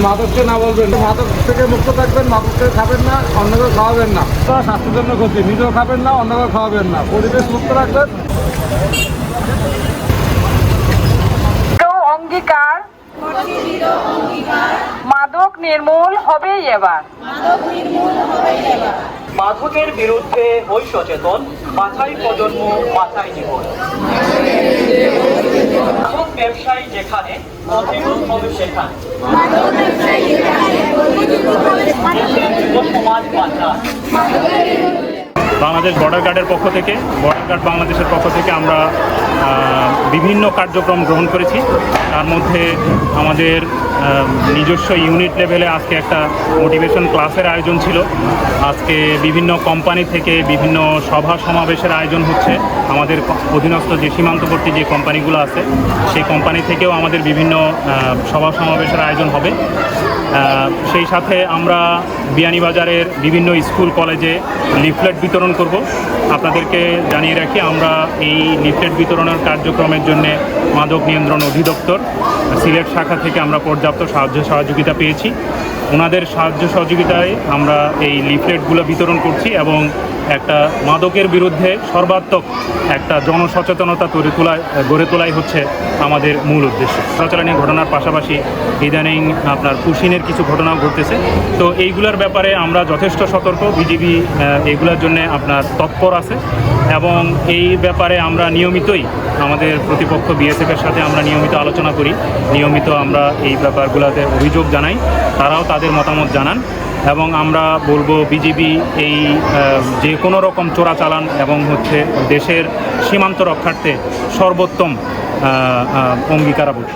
মাদককে না বলবেন, মাদক থেকে মুক্ত থাকবেন, মাদককে খাবেন না, অন্যকে খাওয়াবেন না। স্বাস্থ্যের জন্য ক্ষতি, নিজেও খাবেন না, অন্যকে খাওয়াবেন না। পরিবেশ মুক্ত রাখবেন। অঙ্গীকার মাদক নির্মূল হবেই এবার। মাদকের বিরুদ্ধে হই সচেতন, বাছাই প্রজন্ম, বাছাই জীবন। মাদক ব্যবসায়ী যেখানে, প্রতিরোধ হবে সেখানে। সমাজ বাঁচা। বাংলাদেশ বর্ডার গার্ডের পক্ষ থেকে, বর্ডার গার্ড বাংলাদেশের পক্ষ থেকে আমরা বিভিন্ন কার্যক্রম গ্রহণ করেছি। তার মধ্যে আমাদের নিজস্ব ইউনিট লেভেলে আজকে একটা মোটিভেশন ক্লাসের আয়োজন ছিল। আজকে বিভিন্ন কোম্পানি থেকে বিভিন্ন সভা সমাবেশের আয়োজন হচ্ছে। আমাদের অধীনস্থ যে সীমান্তবর্তী যে কোম্পানিগুলো আছে সেই কোম্পানি থেকেও আমাদের বিভিন্ন সভা সমাবেশের আয়োজন হবে। সেই সাথে আমরা বিয়ানীবাজারের বিভিন্ন স্কুল কলেজে লিফলেট বিতরণ করব। আপনাদেরকে জানিয়ে রাখি, আমরা এই লিফলেট বিতরণের কার্যক্রমের জন্য মাদক নিয়ন্ত্রণ অধিদপ্তর সিলেট শাখা থেকে আমরা পর্যাপ্ত সাহায্য সহযোগিতা পেয়েছি। ওনাদের সাহায্য সহযোগিতায় আমরা এই লিফলেটগুলো বিতরণ করছি এবং একটা মাদকের বিরুদ্ধে সর্বাত্মক একটা জনসচেতনতা গড়ে তোলাই হচ্ছে আমাদের মূল উদ্দেশ্য। চোরাচালানি ঘটনার পাশাপাশি ইদানিং আপনার পুশিনের কিছু ঘটনাও ঘটতেছে। তো এইগুলোর ব্যাপারে আমরা যথেষ্ট সতর্ক। বিজিবি এইগুলোর জন্য আপনার তৎপর আছে এবং এই ব্যাপারে আমরা নিয়মিতই আমাদের প্রতিপক্ষ বিএসএফের সাথে আমরা নিয়মিত আলোচনা করি, নিয়মিত আমরা এই ব্যাপারগুলোতে অভিযোগ জানাই, তারাও তাদের মতামত জানান এবং আমরা বলবো বিজিবি এই যে কোনো রকম চোরাচালান এবং দেশের সীমান্ত রক্ষার্থে সর্বোত্তম অঙ্গীকারাবদ্ধ।